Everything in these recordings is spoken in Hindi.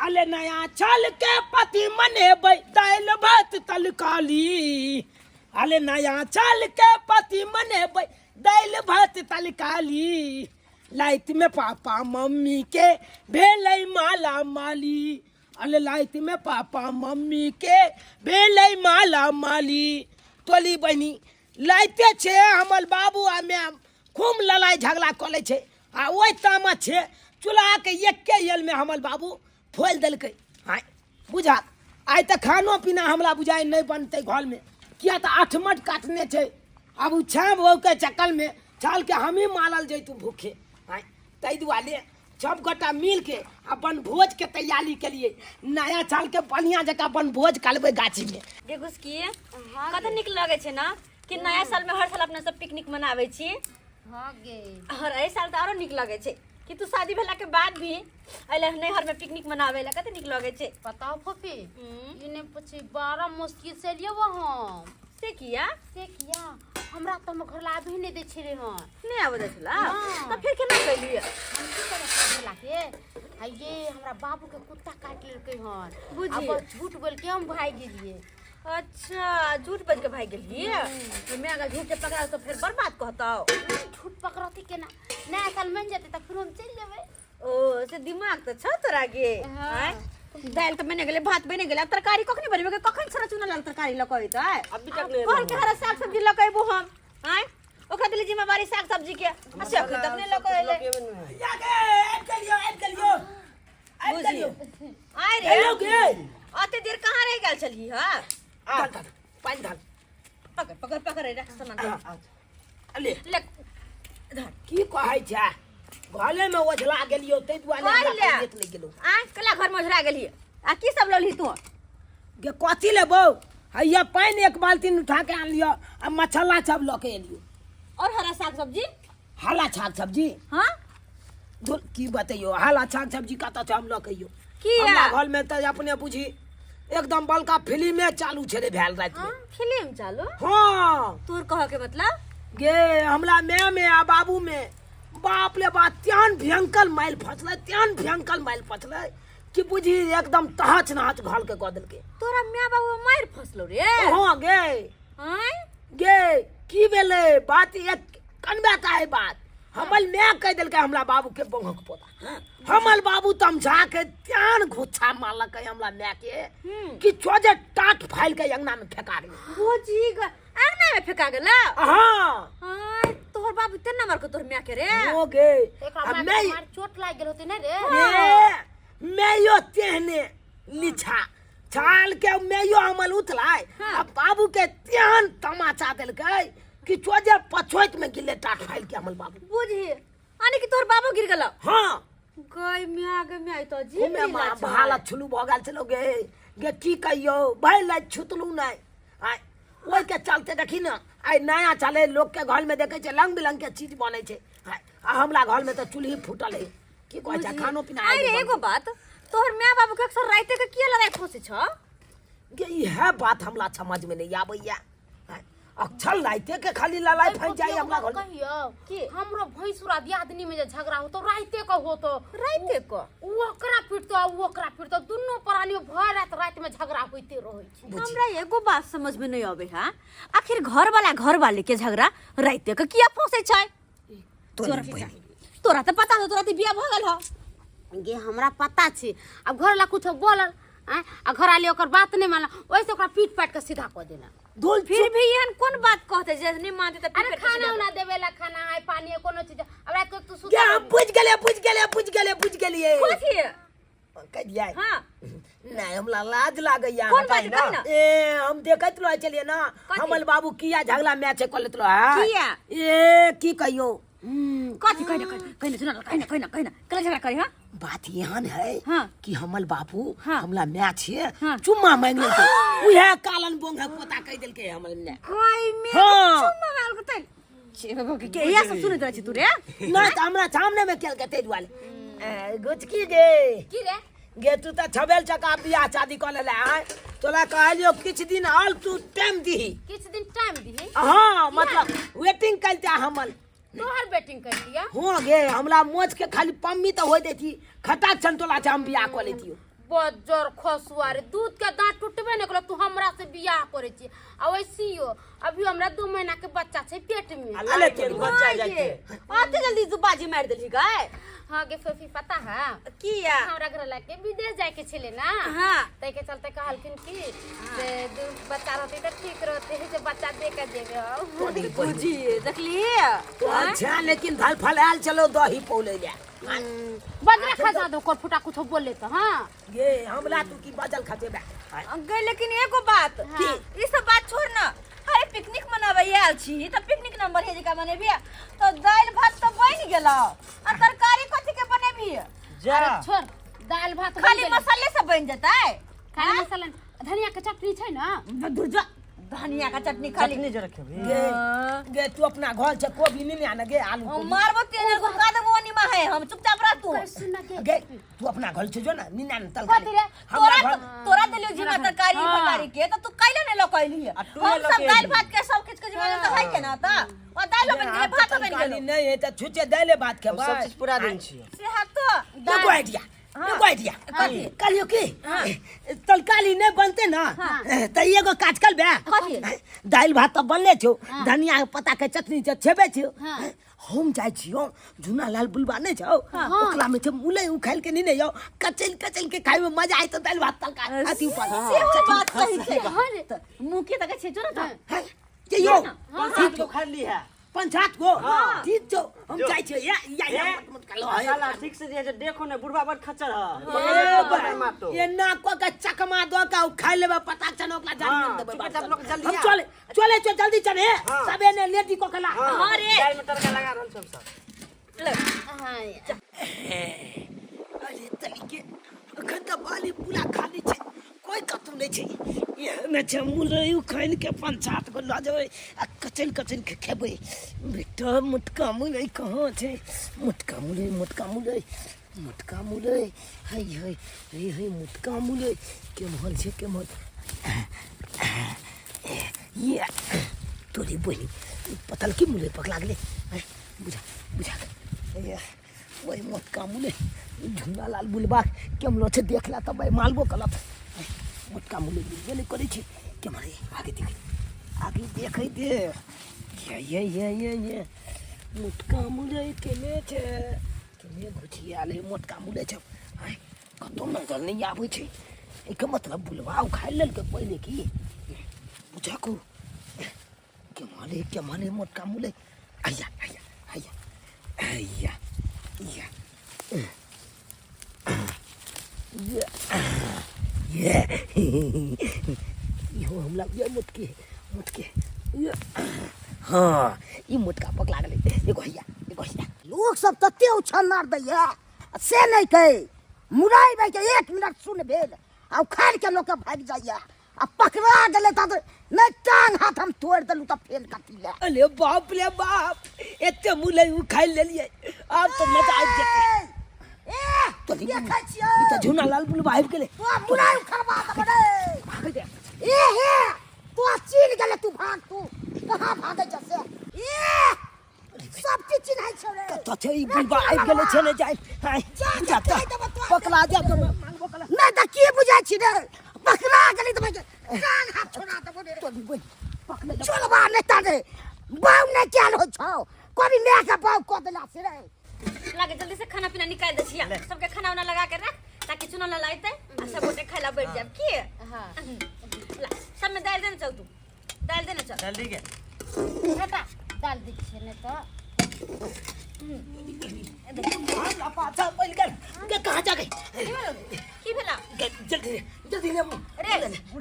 अले नया चाल के पति मने दाल भात तलकाली। अले नया चाल के पति मने दाल भात तलकाली। लाइट में पापा मम्मी के भेलै माला माली। अले लाइट में पापा मम्मी के भेलै माला माली। तोली बहनी लाइटे छे हमर बाबू आ मैं खूब लड़ाई झगड़ा कले छे आ ओइ तामा छे चूल्हा के एके यल में हमर बाबू फोल देलकै। हाँ बुझा आइ तक खानो पीना हमरा बुझाइ नहीं बनते घर में, किया तो आठमट काटने छे। अब उ छाप हो के चक्कर में चल के हम ही मारल जैतू भूखे। हाँ तै दुआरे सब गोटा मिल के अपन भोज के तैयारी के लिए नया साल के बढ़िया जगह अपन भोज करबे गाछी में। देखुस की कत निक लगे छे ना कि नया साल में हर साल अपना सब पिकनिक मनावे छी। हां गे और ए साल तो आरो निक लगे छे कि तू शादी भेला के बाद भी अइले नैहर में पिकनिक मनावे ला कते निक लगे छे। बताओ फफी इने पूछी बड़ा मुश्किल से लियो वहां से किया हमरा तो हम घर ला भी नहीं दे छी रे हन नहीं आवे देला त फिर केना कइलिए हम की करे भेला के आ ये हमरा बाबू के कुत्ता काट लेलकै हन बुझी अब झूठ बोल के हम भाग गेलिए। अच्छा झूठ बोल के भाग गेलिए तो मैं अगर झूठ के पकड़ा तो फिर बर्बाद कहताओ। झूठ पकड़ती केना नया साल मन जाते त फिर हम चल जेबै। ओ से दिमाग त छ तोरा गे। हैं दाल तो बने गेले भात बने गेले तरकारी कखनी बनबे कखन छरा चुना लाल तरकारी लकई त अभी तक ले कौन के हरा साग सब्जी लकईबो हम। हैं ओकरा दिली जिम्मेवारी साग सब्जी के अच्छा अखन तक नहीं लकईले या के ऐड करियो बुझियो आइ रे हेलो गे आते देर कहां रह गेल छली हां पानी धान पकड़ रे सना अले ले धर की कहै छै घरे में ओझला गेलियो तै दुआरे लेट नहीं गेलो। आ कला घर में ओझला गेलिए आ की सब लली तू गे कथी लेबो हैया पानी एक बाल्टी उठा के आन लियो आ मछला सब ल के एलियो और हरा साग सब्जी हरा साग सब्जी। हां की बतैयो हरा साग सब्जी का त हम ल कहियो किया हमरा घर में त अपने बुझी एकदम बलका फिल्मे चालू छे रे भेल रात में। फिल्म चालू हां तोर कह के मतलब गे हमरा में आ बाबू में बाप ले बात त्यान भयंकर माइल फसले कि बुझी एकदम तहच नहच घाल के कदल के तोरा मियां बाबू मार फसलो रे। हां गे हैं गे की भेले बात एक कनबा का है बात हमल मैं कह देल के हमरा बाबू के बंगक पोता हमल बाबू तमझा के त्यान घुच्छा मारलक हमरा मैं के कि छोजे टाट फाइल के अंगना में फेंका गेल। भोजी अंगना में फेंका गेला। हां हां तोहर बाबू ते नंबर के तोर मियां के रे ओ गे एकरा मार चोट लाग गेल होते न रे ये मैं यो तेहने लिछा छाल के मैं यो हमल उतलाय अब बाबू के त्यान तमाचा देलकै कि छोजे पछोइत में गिले टाट फाइल के हमल बाबू बुझी आने कि तोहर बाबू गिर गेला। हां गई मियां तो जी मैं भाला छुलू भ गेल छलो गे की कहियो भाई ला छुतलू नहीं आय ओइ के चलते देखी ना आइ नया चले लोग के घर में देखे छै रंग बिरंग के चीज बने छै आ हमरा घर में तो चूल्ही फूटल है की कहै छै खानो पीना। अरे एगो बात तोहर मियां बाबू के अक्सर राते के किया लड़ाई खोसे छ गे इहे बात हमरा समझ में नहीं आबैया अक्सर राते के खाली लड़ाई फैल जाई हमरा घर कहियो कि हमरो भैंसुरा दियादनी में जे झगड़ा हो तो राते को हो तो राते को ओकरा पिटतो दुनो प्राणी भर रात में झगड़ा होते रहै छै। हमरा एगो बात समझ में नहीं आवे है आखिर घर वाले के झगड़ा राते के किया फंसे छै। तोरा त पता हो तोरा त बियाह भ गेल हो गे हमरा पता छै अब घर ला कुछ बोलल आ घर वाले ओकर बात नहीं मानल ओइसे ओकरा पीट पाट के सीधा क देला। धुल फिर भी एहन कोन बात कहते जे नहीं मानते त अरे खाना उना देवेला खाना है पानी है कोनो चीज अब रात को तू क्या सुता हम बुझ गेलिए कथि कह दिया हां नहीं हमरा लाज लागैया कौन बात कह ना ए हम देखत रह चलिए ना हमल बाबू किया झगड़ा मैच कलत रह किया ए की कहियो कथि कहना सुना कहना कल झगड़ा करे हां बात यहाँ है हाँ। कि हमल बाबू हाँ। हमला मैच है हाँ। चुम्मा मांग लेके उहे कालन बोंगा पोता कह देल के हमल ने कोई में हाँ। चुम्मा माल के छे बाबू के या सब सुनत रह छी तू रे ना त हमरा सामने में केल के तेज वाले गुचकी गे की रे गे तू त छबेल चका बियाह शादी कर लेला है तोला कहलियो किछ दिन और तू टाइम दीही किछ दिन टाइम दी हां मतलब वेटिंग करता हमल तोहर बेटिंग कर लिया हो गे हमरा मोच के खाली पम्मी तो हो देती खटा छन तोला हम बियाह कर लेती बजर खसुआरे दूध के दांत टूटबे न कल तू हमरा से बियाह करे छी आ वैसियो अभी हमरा 2 महीना के बच्चा छै पेट में अले तो बच्चा जाके आते जल्दी जुबाजी मार देली गाय हां के फोफी पता है किया हमरा घर लाके विदेश जाए के छले ना हां तै के चलते कहलखिन की से दू बच्चा रहते त ठीक रहते है जे बच्चा दे के देबे बुझी देखली तो अच्छा लेकिन फल फल आल चलो दही पौले जा बजरे खसा दो कोट फुटा कुछ बोले तो हां ये हमला तू की बजल खाते बा गए लेकिन एगो बात ई सब बात छोड़ ना अरे पिकनिक मनावे आयल छी त पिकनिक नंबर है जका मनेबी तो दाल भात तो बन गेलो आ तरकारी कथि के बनेबी जा छोड़ दाल भात खाली मसाले से बन जताय खाली मसाला धनिया के चटनी छै ना दूजा धनिया का चटनी खाली चटनी जो रखे गे तू अपना घर से कोबी नहीं आना गे आलू मारबो तेल को का देबो निमा है हम चुपचाप रह तू गे तू अपना घर से जो ना निना तल तोरा दिलियो जीवा तरकारी फकारी के तो तू काइले ने लकैली हम सब दाल भात के सब किछ के जीवन तो है के ना त और दाल बन गेले भात बन गेले नहीं है त छुचे दाले भात के सब चीज पूरा दिन छी से हाथ तो एगो आइडिया कलियो की तलकाली नहीं बनते ना त एगो काज कर बे दाल भात तो बनले छो धनिया के पत्ता के चटनी जे छेबे छो हम जाय छियो झुना लाल बुलबा नहीं छो ओकरा में छे मुले उखाल के नहीं यो कचल कचल के खाए में मजा आए तो दाल भात तलका अति ऊपर से बात सही है मुंह के तक छे जो ना ये यो सात को खा ली है 5-7 गो ठीक छो हम जाय छियो या मत कलो साला ठीक से जे देखो ने बुढ़वा बड़ खच्चर है ये नाको का चकमा दो का खाई लेबे पता चनो ओकरा जान देबे सब लोग जल्दी हम चले जल्दी चले सबे ने लेटी को कला हां रे दाल में तड़का लगा रहल सब ले हां अरे तलिके अखन त बाली पूरा खाली छे कोई कतु नहीं छे ये में छे मुरई खाइल के 5-7 गो ल जेबे आ कचल कचल के खेबे बेटा मुटका मुरई कहां छे मुटका मुरई हाय मुटका मुरई के मोहन छे के मोहन ये तोरी बनी पतल की मुरई पकला गेले बुझा ये वही मुटका मुरई झुंडा लाल बुलबा केमलो छे देखला त भाई मालबो कलत मोटका मुले गेले करे छी के मारे आगे देखै दे ये मोटका मुले केने छे केने घुचियाले मोटका मुले छे हाय कतो नजर नहीं आबै छे एके मतलब बुलवा खाइ लेल के पहिले की बुझा को के मारे मोटका मुले आया ये यो हम लग ये मुटके हाँ ये मुटका पकला गले एगो हैया लोग सब तते उछल मार दैया से नहीं कहे मुराई भाई के 1 मिनट सुन भेल आ खाड़ के लोग भाग जाइया आ पकड़ा गले त नहीं टांग हाथ हम तोड़ देलु त फेल काटी ले अरे बाप रे बाप एते मुलै उ खाइ लेलिए अब तो मजा आ जेते तो ये खाइ छियै ई त झुना लाल बुलबा आबि गेले तो मुराई खरबा त बड़े भाग दे हे तो चीन गेले तू भाग तू कहां भागे जसे सब चीज चिन्हाइ छै रे त छै ई बुलबा आबि गेले छै ने जाय जा पकड़ा जा त मांगबो कला नहीं त की बुझाइ छी रे पकड़ा गेली त भाई कान हाथ छोड़ा त बोले तो पकड़े छोड़बा नहीं तारे बाऊ ने क्या हो छौ कोनी ले के बाऊ को देला से रे लागे जल्दी से खाना पीना निकाल दे छिया सबके खाना वाना लगा के रख ताकि चुना ना लाइते आ सब गोटे खाइला बैठ जाब की हां सब में दाल देना चल तू दाल देना चल जल्दी के बेटा दाल दी छे ने तो हम पाछा पल के कहां जा गई की भेला जल्दी ले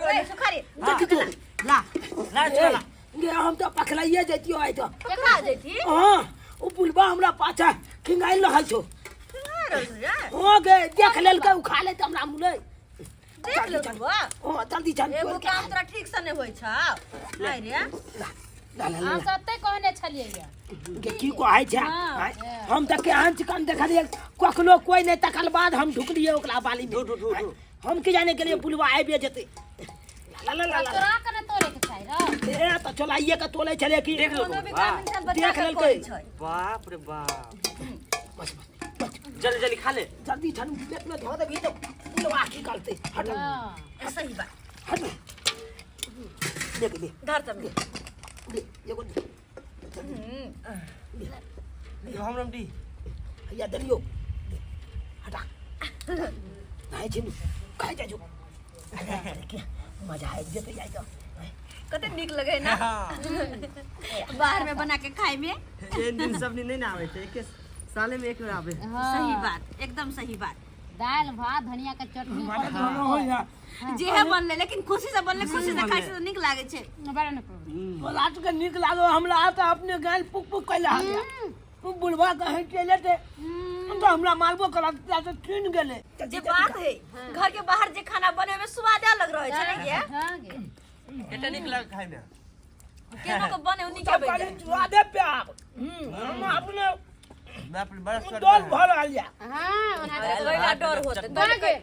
रे सुखारी ला चला गे हम तो पकड़ाइए जतियो आइ तो केकरा जेती हां ओ बुलबा हमरा पाछा खिंगाइल रहल छौ हो गे देख लेल के उखा ले त हमरा मुले देख लो तू हां जल्दी चल एगो काम तोरा ठीक से नहीं होय छ नहीं रे हम सत्ते कहने छलिए या के की को आइ छै हम त के आंच कान देखलिए कखनो कोई नहीं तकल बाद हम ढुकलिए ओकला बाली में हम के जाने के लिए बुलबा आइबे जेते ला तोरा कने तोरे के छै रे ए त चलाइए के तोले चले की देख लो कोनो भी काम इंसान बच्चा देख के लेल कोई के छै बाप रे बाप बस जल्दी जल्दी खा ले। जल्दी छन प्लेट में धो दे भी तो पुलवा की गलती हट सही बात हट ले धर तब ले ये को हम रम दी। या दलियो हटा नहीं छिन खाई जा जो मजा है जते जाई तो कते निक लगे ना बाहर में बना के खाए में ये दिन सब नहीं ना आवे थे एक साले में एक बार आवे। सही बात एकदम सही बात दाल भात धनिया के चटनी हो या जे है बनले लेकिन खुशी से बनले खुशी से खाइ से तो निक लागे छे बड़ा न बोला तो निक लागो हमरा आता अपने गाल पुक पुक कैला आ गया तू बुढ़वा कहे चले थे तो हमरा मालबो करा तो छीन गेले जे बात है घर के बाहर जे खाना बने में स्वाद अलग रहे छे ना ये हां गे एटा निक लग खाए में। केनो के बने उनी के बने स्वादे पे आप हम अपने बाप रे बड़ा स्वाद डोल भर आ लिया हां ओना गइला डर होत कहां गे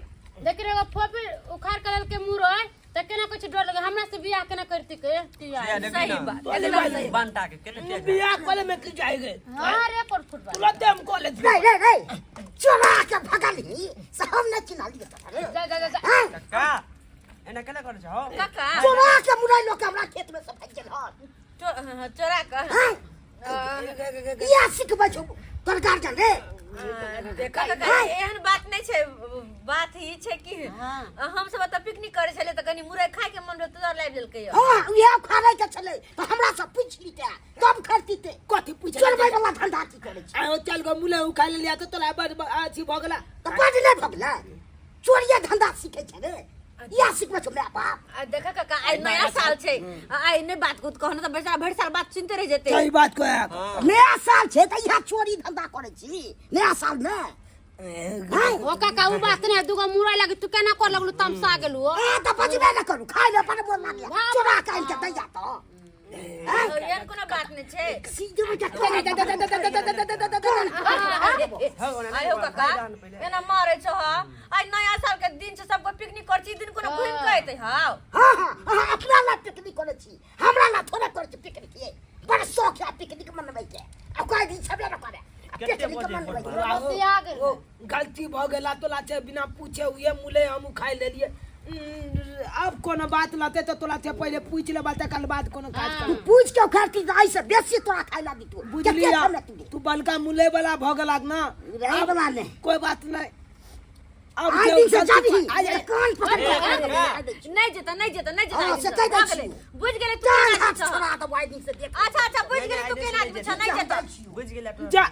देख रे वो फोपी उखाड़ कर के मुंह रहे त केना कुछ डर लगे हमरा से बियाह केना करती के सही बात एकदम सही बनता के केने बियाह करे में की जाएगे हां रे पर फुटबॉल तुरंत हम को ले रे चोरा के भगली से हम न चिन्हा लिए जा काका एना केना करे छौ? काका चोरा के मुराई लोग हमरा खेत में से भाग गेल हन चोरा का या सिखबै छौ तोर गार्जियन रे देखा काका एहन बात नहीं छे बात ही छे कि हम सब त पिकनिक करे छले त कनी मुरई खाए के मन रे तोर लाइव देलकै हां ये खावे के छले तो हमरा से पूछ लीते तब खरती ते कथि पूछ चोरबै वाला धंधा की करे छी आयो चल गो मुले उखा ले लिया तो तोला बड़ आछी भगला तो बड नहीं भगला चोरिया धंधा सीखे छ रे या सिखबै छौ रे बाप देखा काका आई नया साल छे आई ने बात कुछ कहनो त बेचारा भर साल बात सुनते रह जेते सही बात को नया साल छे त यहाँ चोरी धंधा करे छी नया साल में ओ काका उ बात नहीं दुगो मुरई लगे तू केना कर लगलू तमसा गेलू ए त बजबे न करू खाइ ले पर बोल लागिया चोरा काइन के दैया तो यार कोनो बात नहीं छे सीधे में जाते आयो काका एना मारे छो आई नया साल के दिन से सबको पिकनिक कर छी दिन कोनो घुम के आइते हां हां अपना ला पिकनिक करे छी हमरा ला थोड़ा करे छी पिकनिक ये बड़ शौक है पिकनिक मनबै के अब कोई दिन छबे न करे पिकनिक मनबै बस आ गेल गलती भ गेला तोला छे बिना पूछे हुए मुले हम खाई ले लिए अब कोनो बात लाते तो तोला छे पहले पूछ ले बात कल बाद कोनो काज तू कर पूछ के खाती आई से बेसी तोरा खाइ ला दी तू बुझलिया तू बलका मुले वाला भ गेलाक ना रहे वाला नहीं कोई बात नहीं अब आई दिन से जाबी आ जाए कान पकड़ के नहीं जेता हां से कह दे छी बुझ गेले तू कान केना हाथ छ छोड़ा तो आई दिन से देख अच्छा बुझ गेले तू केना आदमी छ नहीं जेता बुझ गेला तो जा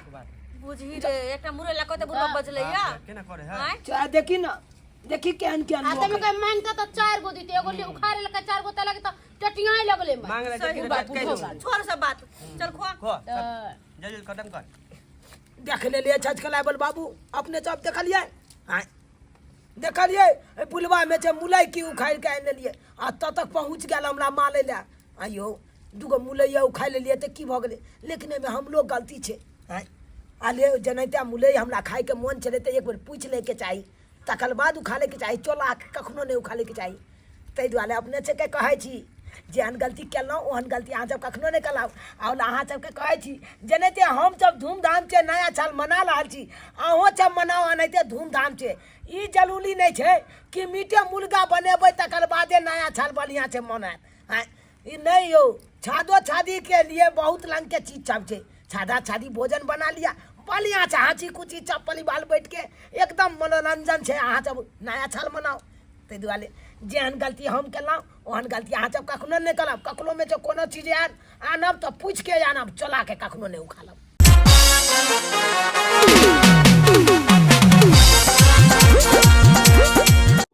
बुझही रे एकटा मुरे ला कते बुढ़वा बजले या केना करे है? हां जा देखी ना देखी केहन केहन आ तमे के मांगता तो 4 गो दीते एगो ले उखाड़े लके 4 गो तलके तो टटियाई लगले मांग ले सही के बात बात कह दो। छोड़ सब बात चल खो खो जल्दी खत्म कर। देख ले लिए छचकला बोल बाबू अपने सब देखलिए हां देखलिए ए पुलवा में छे मुलई की उखाड़ के आने लिए आ तक पहुंच गेल हमरा माले ले आयो दुगो मुलैया उखाड़ ले लिए त की भ गेले लेकिन में हम लोग गलती छे हां आले जनैता मुलई हमरा खाए के मन चले त एक बार पूछ ले के चाही तकर बाद उखाड़े के चाही चोला कखनो नहीं उखाड़े के चाही तै दुआरे अपने से के कहै छी जेहन गलती केलहुँ ओहन गलती अहाँ सब कखनो नहीं कलाउ और अहाँ सबके कहै छी जेनाहिते हम सब धूमधाम से नया साल मना रहल छी अहूँ सब मनाओ एनाहिते धूमधाम से ई जरूरी नहीं है कि मीटे मुर्गा बनेबै तकर बादे नया साल बढ़िया से मनाएब ई नहीं यौ छादो छादी के लिए बहुत रंग के चीज सब छै छादा छादी भोजन बना लिया बढ़िया से हाँची कुची सब परिवार बैठ के एकदम मनोरंजन से अहाँ सब नया साल मनाओ ताहि दुआरे जेहन गलती हम केलहुँ ओहन गलती अहाँ सब कखनो नहीं करब कखनो में जो कोनो चीज आनब तो पूछ के आनब चला के कखनो नहीं उखाड़ब